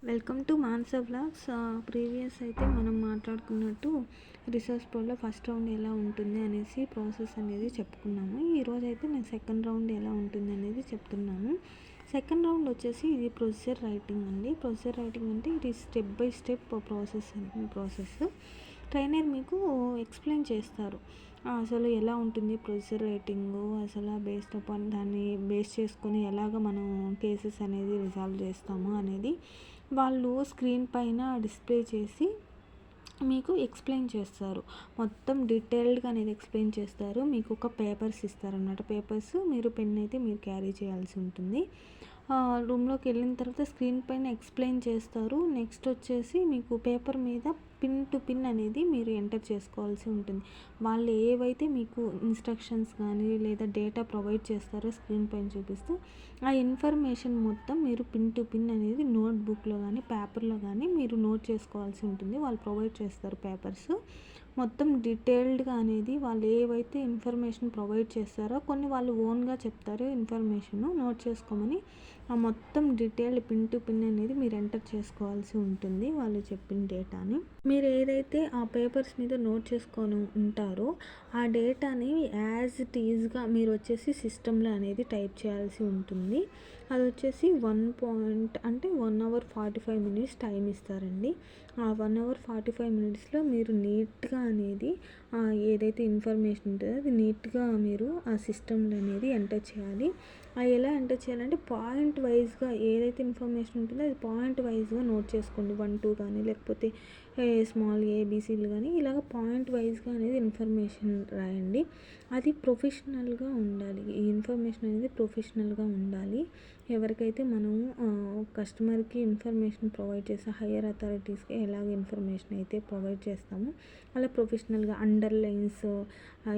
Welcome to Mansa vlogs. Previous అయితే మనం మాట్లాడుకున్నట్టు research ప్రోలో first round ఎలా ఉంటుంది అనేసి ప్రాసెస్ అనేది చెప్పుకున్నాము. ఈరోజు అయితే నేను సెకండ్ రౌండ్ ఎలా ఉంటుంది అనేది చెప్తున్నాను. సెకండ్ రౌండ్ వచ్చేసి ఇది ప్రొసీజర్ రైటింగ్ అండి. ప్రొసీజర్ రైటింగ్ అంటే ఇది step by step process trainer మీకు ఎక్స్ప్లెయిన్ చేస్తారు. అసలు ఎలా ఉంటుంది ప్రొసీజర్ రైటింగ్, అసలు బేస్డ్ అపాన్ దాన్ని బేస్ చేసుకొని ఎలాగ మనం కేసెస్ అనేది రిజాల్వ్ చేస్తాము అనేది వాళ్ళు స్క్రీన్ పైన డిస్ప్లే చేసి మీకు ఎక్స్ప్లెయిన్ చేస్తారు. మొత్తం డీటెయిల్డ్గా అనేది ఎక్స్ప్లెయిన్ చేస్తారు. మీకు ఒక పేపర్స్ ఇస్తారన్నమాట. పేపర్స్ మీరు పెన్ అయితే మీరు క్యారీ చేయాల్సి ఉంటుంది. రూమ్లోకి వెళ్ళిన తర్వాత స్క్రీన్ పైన ఎక్స్ప్లెయిన్ చేస్తారు. నెక్స్ట్ వచ్చేసి మీకు పేపర్ మీద పిన్ టు పిన్ అనేది మీరు ఎంటర్ చేసుకోవాల్సి ఉంటుంది. వాళ్ళు ఏవైతే మీకు ఇన్స్ట్రక్షన్స్ కానీ లేదా డేటా ప్రొవైడ్ చేస్తారో స్క్రీన్ పైన చూపిస్తూ ఆ ఇన్ఫర్మేషన్ మొత్తం మీరు పిన్ టు పిన్ అనేది నోట్బుక్లో కానీ పేపర్లో కానీ మీరు నోట్ చేసుకోవాల్సి ఉంటుంది. వాళ్ళు ప్రొవైడ్ చేస్తారు పేపర్స్ మొత్తం డీటెయిల్డ్గా అనేది. వాళ్ళు ఏవైతే ఇన్ఫర్మేషన్ ప్రొవైడ్ చేస్తారో కొన్ని వాళ్ళు ఓన్గా చెప్తారు ఇన్ఫర్మేషన్ నోట్ చేసుకోమని. ఆ మొత్తం డీటెయిల్డ్ పిన్ టు పిన్ అనేది మీరు ఎంటర్ చేసుకోవాల్సి ఉంటుంది వాళ్ళు చెప్పిన డేటాని. మీరు ఏదైతే ఆ పేపర్స్ మీద నోట్ చేసుకొని ఉంటారో ఆ డేటాని యాజ్ ఇట్ ఈజ్గా మీరు వచ్చేసి సిస్టంలో అనేది టైప్ చేయాల్సి ఉంటుంది. అది వచ్చేసి 1 అవర్ 45 మినిట్స్ టైం ఇస్తారండి. ఆ 1 అవర్ 45 మినిట్స్లో మీరు నీట్గా అనేది ఏదైతే ఇన్ఫర్మేషన్ ఉంటుందో అది నీట్గా మీరు ఆ సిస్టంలో అనేది ఎంటర్ చేయాలి. ఎలా ఎంటర్ చేయాలంటే పాయింట్ వైజ్గా ఏదైతే ఇన్ఫర్మేషన్ ఉంటుందో అది పాయింట్ వైజ్గా నోట్ చేసుకోండి. 1 2 కానీ లేకపోతే స్మాల్ ఏబీసీలు కానీ ఇలాగ పాయింట్ వైజ్గా అనేది ఇన్ఫర్మేషన్ రాయండి. అది ప్రొఫెషనల్గా ఉండాలి. ఈ ఇన్ఫర్మేషన్ అనేది ప్రొఫెషనల్గా ఉండాలి. ఎవరికైతే మనము కస్టమర్కి ఇన్ఫర్మేషన్ ప్రొవైడ్ చేసే హయ్యర్ అథారిటీస్కి ఎలాగ ఇన్ఫర్మేషన్ అయితే ప్రొవైడ్ చేస్తామో అలా ప్రొఫెషనల్గా అండర్లైన్స్,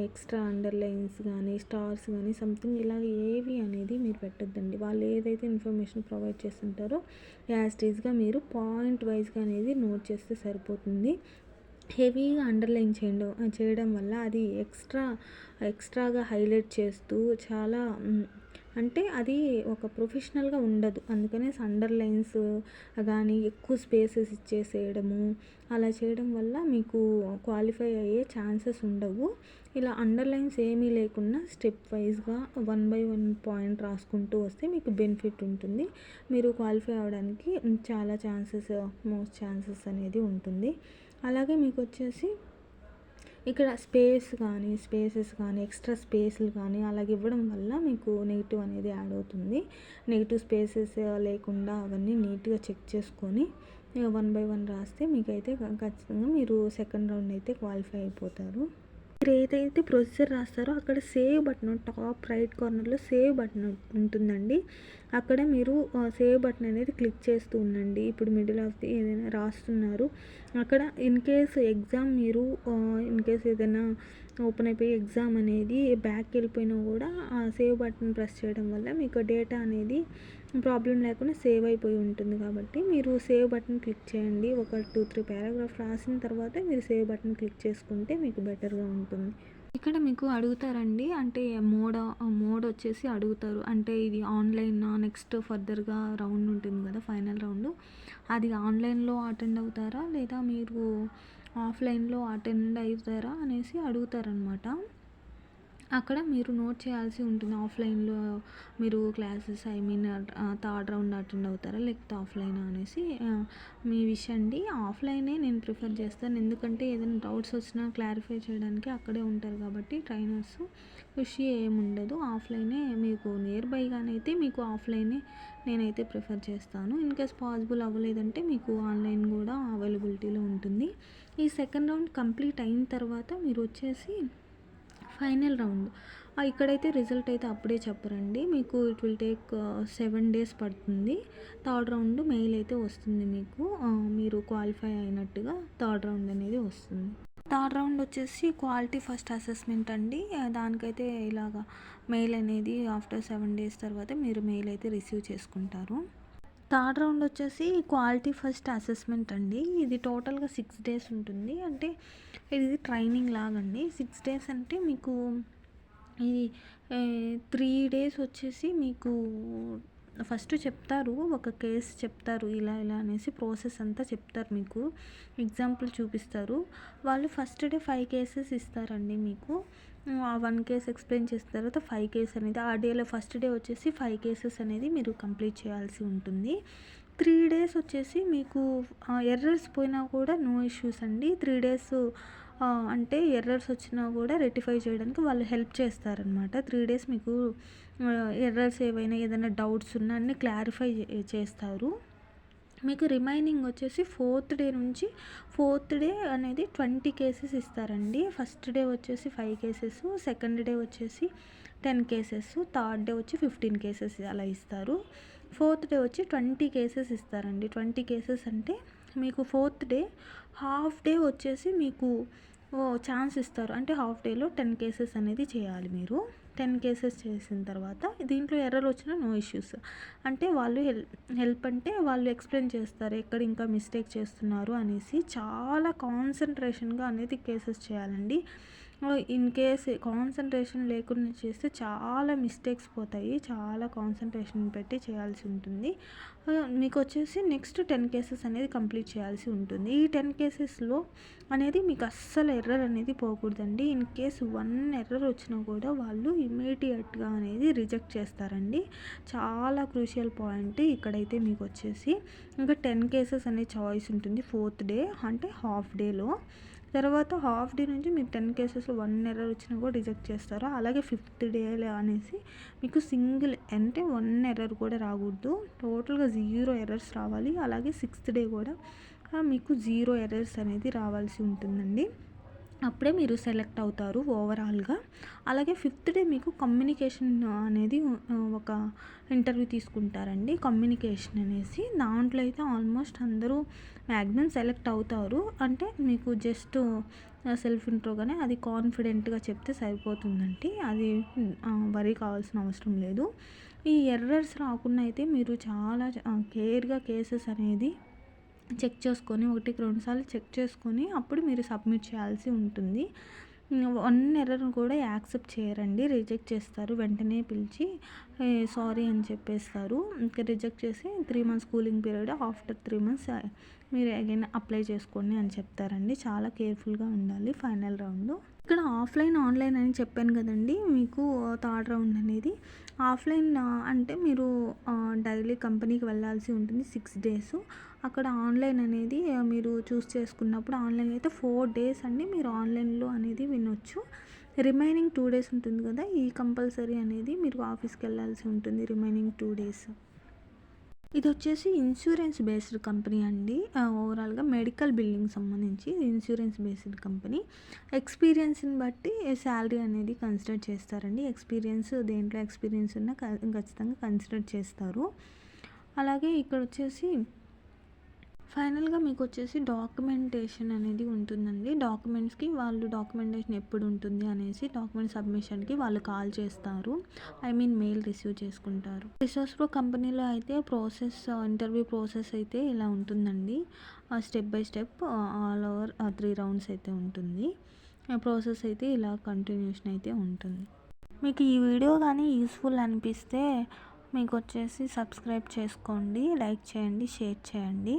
ఎక్స్ట్రా అండర్లైన్స్ కానీ స్టార్స్ కానీ సంథింగ్ ఇలాగ ఏవి అనేది మీరు పెట్టొద్దండి. వాళ్ళు ఏదైతే ఇన్ఫర్మేషన్ ప్రొవైడ్ చేస్తుంటారో యాజ్ ఇట్ ఈజ్గా మీరు పాయింట్ వైజ్గా అనేది నోట్ చేస్తే సరిపోతుంది. హెవీగా అండర్లైన్ చేయడం వల్ల అది ఎక్స్ట్రాగా హైలైట్ చేస్తూ చాలా అంటే అది ఒక ప్రొఫెషనల్గా ఉండదు. అందుకనేసి అండర్లైన్స్ కానీ ఎక్కువ స్పేసెస్ ఇచ్చేసేయడము అలా చేయడం వల్ల మీకు క్వాలిఫై అయ్యే ఛాన్సెస్ ఉండవు. ఇలా అండర్లైన్స్ ఏమీ లేకుండా స్టెప్ వైజ్గా 1 by 1 పాయింట్ రాసుకుంటూ వస్తే మీకు బెనిఫిట్ ఉంటుంది. మీరు క్వాలిఫై అవ్వడానికి చాలా మోస్ట్ ఛాన్సెస్ అనేది ఉంటుంది. అలాగే మీకు వచ్చేసి ఇక్కడ స్పేసెస్ కానీ ఎక్స్ట్రా స్పేస్లు కానీ అలాగే ఇవ్వడం వల్ల మీకు నెగిటివ్ అనేది యాడ్ అవుతుంది. నెగిటివ్ స్పేసెస్ లేకుండా అవన్నీ నీట్గా చెక్ చేసుకొని 1 by 1 రాస్తే మీకైతే ఖచ్చితంగా మీరు సెకండ్ రౌండ్ అయితే క్వాలిఫై అయిపోతారు. మీరు ఏదైతే ప్రొసీజర్ రాస్తారో అక్కడ సేవ్ బటన్ టాప్ రైట్ కార్నర్లో సేవ్ బటన్ ఉంటుందండి. అక్కడ మీరు సేవ్ బటన్ అనేది క్లిక్ చేస్తూ ఉండండి. ఇప్పుడు మిడిల్ ఆఫ్ ది ఏదైనా రాస్తున్నారు అక్కడ ఇన్ కేస్ ఏదైనా ఓపెన్ అయిపోయి ఎగ్జామ్ అనేది బ్యాక్ వెళ్ళిపోయినా కూడా ఆ సేవ్ బటన్ ప్రెస్ చేయడం వల్ల మీకు డేటా అనేది ప్రాబ్లం లేకుండా సేవ్ అయిపోయి ఉంటుంది. కాబట్టి మీరు సేవ్ బటన్ క్లిక్ చేయండి. ఒక 2-3 పారాగ్రాఫ్ రాసిన తర్వాత మీరు సేవ్ బటన్ క్లిక్ చేసుకుంటే మీకు బెటర్గా ఉంటుంది. ఇక్కడ మీకు అడుగుతారండి, అంటే మోడ్ వచ్చేసి అడుగుతారు. అంటే ఇది ఆన్లైనా, నెక్స్ట్ ఫర్దర్గా రౌండ్ ఉంటుంది కదా ఫైనల్ రౌండ్, అది ఆన్లైన్లో అటెండ్ అవుతారా లేదా మీరు ఆఫ్లైన్లో అటెండ్ అవుతారా అనేసి అడుగుతారనమాట. అక్కడ మీరు నోట్ చేయాల్సి ఉంటుంది. ఆఫ్లైన్లో మీరు క్లాసెస్ థర్డ్ రౌండ్ అటెండ్ అవుతారా లేకపోతే ఆఫ్లైనా అనేసి మీ విషయం అండి. ఆఫ్లైనే నేను ప్రిఫర్ చేస్తాను. ఎందుకంటే ఏదైనా డౌట్స్ వచ్చినా క్లారిఫై చేయడానికి అక్కడే ఉంటారు కాబట్టి ట్రైనర్స్ ఇష్యూ ఏముండదు. ఆఫ్లైనే మీకు నియర్ బైగానైతే మీకు ఆఫ్లైనే నేనైతే ప్రిఫర్ చేస్తాను. ఇన్ కేస్ పాసిబుల్ అవ్వలేదంటే మీకు ఆన్లైన్ కూడా అవైలబిలిటీలో ఉంటుంది. ఈ సెకండ్ రౌండ్ కంప్లీట్ అయిన తర్వాత మీరు వచ్చేసి ఫైనల్ రౌండ్ ఇక్కడైతే రిజల్ట్ అయితే అప్పుడే చెప్పరండి. మీకు ఇట్ విల్ టేక్ 7 days పడుతుంది. థర్డ్ రౌండ్ మెయిల్ అయితే వస్తుంది మీకు, మీరు క్వాలిఫై అయినట్టుగా థర్డ్ రౌండ్ అనేది వస్తుంది. థర్డ్ రౌండ్ వచ్చేసి క్వాలిటీ ఫస్ట్ అసెస్మెంట్ అండి. దానికైతే ఇలాగా మెయిల్ అనేది ఆఫ్టర్ 7 days తర్వాత మీరు మెయిల్ అయితే రిసీవ్ చేసుకుంటారు. థర్డ్ రౌండ్ వచ్చేసి క్వాలిటీ ఫస్ట్ అసెస్మెంట్ అండి. ఇది టోటల్గా 6 days ఉంటుంది. అంటే ఇది ట్రైనింగ్ లాగండి. 6 days అంటే మీకు ఇది 3 days వచ్చేసి మీకు ఫస్ట్ చెప్తారు, ఒక కేస్ చెప్తారు, ఇలా ఇలా అనేసి ప్రాసెస్ అంతా చెప్తారు, మీకు ఎగ్జాంపుల్ చూపిస్తారు. వాళ్ళు ఫస్ట్ డే 5 కేసెస్ ఇస్తారండి మీకు. ఆ 1 కేస్ ఎక్స్ప్లెయిన్ చేసిన తర్వాత 5 కేస్ అనేది ఆ డేలో ఫస్ట్ డే వచ్చేసి 5 కేసెస్ అనేది మీరు కంప్లీట్ చేయాల్సి ఉంటుంది. 3 డేస్ వచ్చేసి మీకు ఎర్రర్స్ పోయినా కూడా నో ఇష్యూస్ అండి. 3 డేస్ అంటే ఎర్రర్స్ వచ్చినా కూడా రెక్టిఫై చేయడానికి వాళ్ళు హెల్ప్ చేస్తారనమాట. 3 డేస్ మీకు ఎర్రర్స్ ఏవైనా ఏదైనా డౌట్స్ ఉన్నా అన్నీ క్లారిఫై చేస్తారు. మీకు రిమైనింగ్ వచ్చేసి 4th డే నుంచి 4th డే అనేది 20 కేసెస్ ఇస్తారండి. ఫస్ట్ డే వచ్చేసి 5 కేసెస్, సెకండ్ డే వచ్చేసి 10 కేసెస్, థర్డ్ డే వచ్చి 15 కేసెస్ అలా ఇస్తారు. 4th డే వచ్చి 20 కేసెస్ ఇస్తారండి. 20 కేసెస్ అంటే మీకు 4th డే హాఫ్ డే వచ్చేసి మీకు ఛాన్స్ ఇస్తారు. అంటే హాఫ్ డేలో 10 కేసెస్ అనేది చేయాలి మీరు. 10 కేసెస్ చేసిన తర్వాత దీంట్లో ఎర్రర్ వచ్చినా నో ఇష్యూస్. అంటే వాళ్ళు హెల్ప్ అంటే వాళ్ళు ఎక్స్ప్లెయిన్ చేస్తారు ఎక్కడ ఇంకా మిస్టేక్ చేస్తున్నారు అనేసి. చాలా కాన్సన్ట్రేషన్గా అనేది కేసెస్ చేయాలండి. ఇన్ కేస్ కాన్సన్ట్రేషన్ లేకుండా చేస్తే చాలా మిస్టేక్స్ పోతాయి. చాలా కాన్సన్ట్రేషన్ పెట్టి చేయాల్సి ఉంటుంది. మీకు వచ్చేసి నెక్స్ట్ 10 కేసెస్ అనేది కంప్లీట్ చేయాల్సి ఉంటుంది. ఈ 10 కేసెస్లో అనేది మీకు అస్సలు ఎర్రర్ అనేది పోకూడదండి. ఇన్ కేస్ 1 ఎర్రర్ వచ్చినా కూడా వాళ్ళు ఇమీడియట్గా అనేది రిజెక్ట్ చేస్తారండి. చాలా క్రూషియల్ పాయింట్ ఇక్కడైతే. మీకు వచ్చేసి ఇంకా 10 కేసెస్ అనే చాయిస్ ఉంటుంది 4th డే అంటే హాఫ్ డేలో. తర్వాత హాఫ్ డే నుంచి మీరు 10 కేసెస్లో 1 ఎర్రర్ వచ్చినా కూడా రిజెక్ట్ చేస్తారు. అలాగే 5th డేలో అనేసి మీకు సింగిల్ అంటే 1 ఎర్రర్ కూడా రాకూడదు, టోటల్గా 0 ఎర్రర్స్ రావాలి. అలాగే 6th డే కూడా మీకు 0 ఎర్రర్స్ అనేది రావాల్సి ఉంటుందండి. అప్పుడే మీరు సెలెక్ట్ అవుతారు ఓవరాల్గా. అలాగే 5th డే మీకు కమ్యూనికేషన్ అనేది ఒక ఇంటర్వ్యూ తీసుకుంటారండి. కమ్యూనికేషన్ అనేసి దాంట్లో అయితే ఆల్మోస్ట్ అందరూ మ్యాక్సిమం సెలెక్ట్ అవుతారు. అంటే మీకు జస్ట్ సెల్ఫ్ ఇంట్రోగానే అది కాన్ఫిడెంట్గా చెప్తే సరిపోతుందండి. అది వరీ కావాల్సిన అవసరం లేదు. ఈ ఎర్రర్స్ రాకుండా అయితే మీరు చాలా కేర్గా కేసెస్ అనేది చెక్ చేసుకొని 1-2 సార్లు చెక్ చేసుకొని అప్పుడు మీరు సబ్మిట్ చేయాల్సి ఉంటుంది. 1 ఎర్రర్ని కూడా యాక్సెప్ట్ చేయరండి, రిజెక్ట్ చేస్తారు. వెంటనే పిలిచి సారీ అని చెప్పేస్తారు. ఇంకా రిజెక్ట్ చేసి 3 months cooling period, after 3 months మీరు అగైన్ అప్లై చేసుకోండి అని చెప్తారండి. చాలా కేర్ఫుల్గా ఉండాలి ఫైనల్ రౌండ్. ఇక్కడ ఆఫ్లైన్ ఆన్లైన్ అని చెప్పాను కదండి మీకు. థర్డ్ రౌండ్ అనేది ఆఫ్లైన్ అంటే మీరు డైలీ కంపెనీకి వెళ్ళాల్సి ఉంటుంది 6 days. అక్కడ ఆన్లైన్ అనేది మీరు చూస్ చేసుకున్నప్పుడు ఆన్లైన్ అయితే 4 days అండి మీరు ఆన్లైన్లో అనేది వినొచ్చు. రిమైనింగ్ 2 days ఉంటుంది కదా, ఈ కంపల్సరీ అనేది మీరు ఆఫీస్కి వెళ్ళాల్సి ఉంటుంది రిమైనింగ్ 2 days. ఇది వచ్చేసి ఇన్సూరెన్స్ బేస్డ్ కంపెనీ అండి. ఓవరాల్గా మెడికల్ బిల్డింగ్ సంబంధించి ఇన్సూరెన్స్ బేస్డ్ కంపెనీ. ఎక్స్పీరియన్స్ని బట్టి శాలరీ అనేది కన్సిడర్ చేస్తారండి. ఎక్స్పీరియన్స్ దేంట్లో ఎక్స్పీరియన్స్ ఉన్నా ఖచ్చితంగా కన్సిడర్ చేస్తారు. అలాగే ఇక్కడ వచ్చేసి ఫైనల్గా మీకు వచ్చేసి డాక్యుమెంటేషన్ అనేది ఉంటుందండి. డాక్యుమెంట్స్కి వాళ్ళు డాక్యుమెంటేషన్ ఎప్పుడు ఉంటుంది అనేసి డాక్యుమెంట్ సబ్మిషన్కి వాళ్ళు కాల్ చేస్తారు. మెయిల్ రిసీవ్ చేసుకుంటారు. రిసోర్స్ ప్రో కంపెనీలో అయితే ఇంటర్వ్యూ ప్రాసెస్ అయితే ఇలా ఉంటుందండి. Step by step all over 3 rounds అయితే ఉంటుంది. ప్రాసెస్ అయితే ఇలా కంటిన్యూషన్ అయితే ఉంటుంది. మీకు ఈ వీడియో కానీ యూస్ఫుల్ అనిపిస్తే మీకు వచ్చేసి సబ్స్క్రైబ్ చేసుకోండి, లైక్ చేయండి, షేర్ చేయండి.